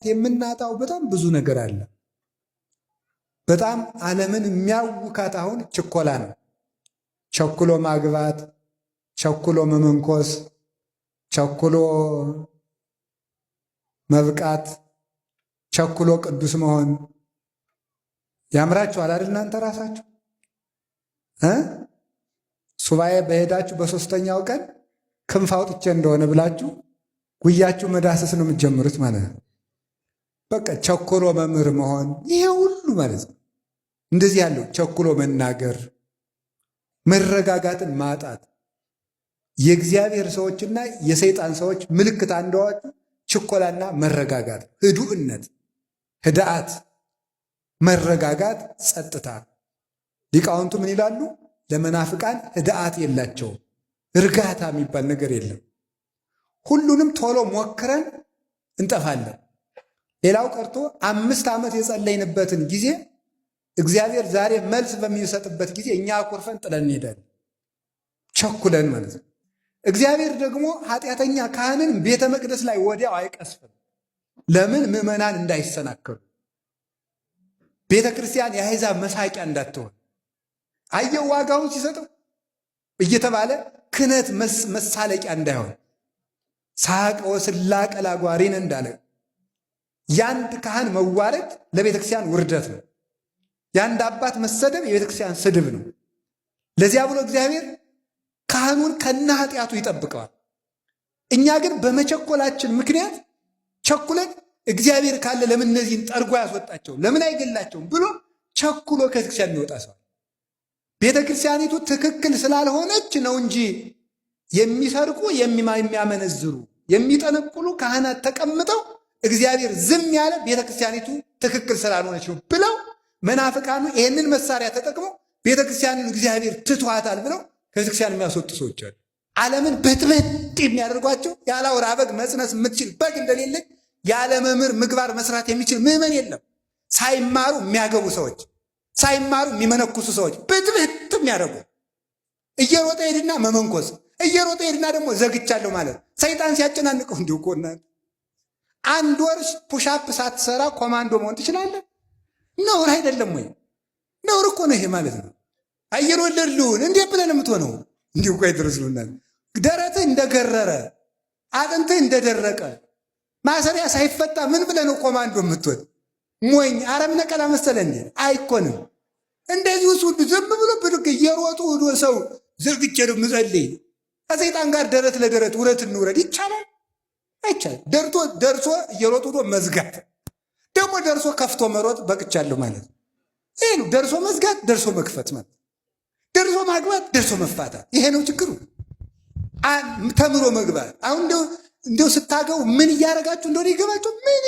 የምናጣው በጣም ብዙ ነገር አለ። በጣም ዓለምን የሚያውካት አሁን ችኮላ ነው። ቸኩሎ ማግባት፣ ቸኩሎ መመንኮስ፣ ቸኩሎ መብቃት፣ ቸኩሎ ቅዱስ መሆን ያምራችኋል አይደል? እናንተ ራሳችሁ ሱባኤ በሄዳችሁ በሶስተኛው ቀን ክንፍ አውጥቼ እንደሆነ ብላችሁ ጉያችሁ መዳሰስ ነው የምትጀምሩት ማለት ነው። በቃ ቸኩሎ መምህር መሆን ይሄ ሁሉ ማለት ነው። እንደዚህ ያለው ቸኩሎ መናገር፣ መረጋጋትን ማጣት የእግዚአብሔር ሰዎችና የሰይጣን ሰዎች ምልክት አንደዋቹ ችኮላና መረጋጋት፣ ህዱእነት፣ ህድአት፣ መረጋጋት፣ ጸጥታ። ሊቃውንቱ ምን ይላሉ? ለመናፍቃን ህድአት የላቸውም። እርጋታ የሚባል ነገር የለም። ሁሉንም ቶሎ ሞክረን እንጠፋለን። ሌላው ቀርቶ 5 ዓመት የጸለይንበትን ጊዜ እግዚአብሔር ዛሬ መልስ በሚሰጥበት ጊዜ እኛ አኩርፈን ጥለን እንሄዳለን፣ ቸኩለን ማለት ነው። እግዚአብሔር ደግሞ ኃጢአተኛ ካህንን ቤተ መቅደስ ላይ ወዲያው አይቀስፍም። ለምን? ምዕመናን እንዳይሰናከሉ፣ ቤተ ክርስቲያን የአሕዛብ መሳቂያ እንዳትሆን። አየው ዋጋውን ሲሰጠው እየተባለ ክህነት መሳለቂያ እንዳይሆን። ሳቅ ወስላቀ ላጓሪን እንዳለ ያንድ ካህን መዋረድ ለቤተ ክርስቲያን ውርደት ነው። የአንድ አባት መሰደብ የቤተ ክርስቲያን ስድብ ነው። ለዚያ ብሎ እግዚአብሔር ካህኑን ከነ ኃጢአቱ ይጠብቀዋል። እኛ ግን በመቸኮላችን ምክንያት ቸኩለን እግዚአብሔር ካለ ለምን እነዚህን ጠርጎ ያስወጣቸው ለምን አይገላቸውም ብሎ ቸኩሎ ከቤተክርስቲያን የሚወጣ ሰው። ቤተ ክርስቲያኒቱ ትክክል ስላልሆነች ነው እንጂ የሚሰርቁ የሚያመነዝሩ የሚጠነቁሉ ካህናት ተቀምጠው እግዚአብሔር ዝም ያለ ቤተ ክርስቲያኒቱ ትክክል ስላልሆነች ነው ብለው መናፍቃኑ ይህንን መሳሪያ ተጠቅመው ቤተ ክርስቲያንን እግዚአብሔር ትቷታል ብለው ከቤተክርስቲያን የሚያስወጡ ሰዎች አሉ። ዓለምን በጥበጥ የሚያደርጓቸው ያለ አውራ በግ መጽነስ የምትችል በግ እንደሌለ ያለ መምህር ምግባር መስራት የሚችል ምዕመን የለም። ሳይማሩ የሚያገቡ ሰዎች፣ ሳይማሩ የሚመነኩሱ ሰዎች በጥበጥ የሚያደርጉ እየሮጠ ሄድና መመንኮስ፣ እየሮጠ ሄድና ደግሞ ዘግቻለሁ ማለት ሰይጣን ሲያጨናንቀው እንዲሁ እኮ እናንተ 1 ወር ፑሻፕ ሳትሰራ ኮማንዶ መሆን ትችላለህ? ነውር አይደለም ወይ? ነውር እኮ ነው ይሄ ማለት ነው። አየር ወለድ ልሁን እንዴት ብለን የምትሆነው? እንዲሁ እኮ አይደርስሉናል። ደረትህ እንደገረረ አጥንትህ እንደደረቀ ማሰሪያ ሳይፈታ ምን ብለህ ነው ኮማንዶ የምትሆን? ሞኝ አረም ነቀላ መሰለህ እንዴ? አይኮንም። እንደዚህ ሁሉ ዝም ብሎ ብድግ እየሮጡ ወደ ሰው ዘግቼ ነው የምጸልይ ከሰይጣን ጋር ደረት ለደረት ውረት እንውረድ ይቻላል? አይቻልም። ደርሶ እየሮጡ መዝጋት ደግሞ ደርሶ ከፍቶ መሮጥ በቅቻለሁ ማለት ይሄ ነው። ደርሶ መዝጋት፣ ደርሶ መክፈት ማለት ደርሶ ማግባት፣ ደርሶ መፋታት። ይሄ ነው ችግሩ። ተምሮ መግባት። አሁን እንደው ስታገው ምን እያደረጋችሁ እንደሆነ ይገባችሁ? ምን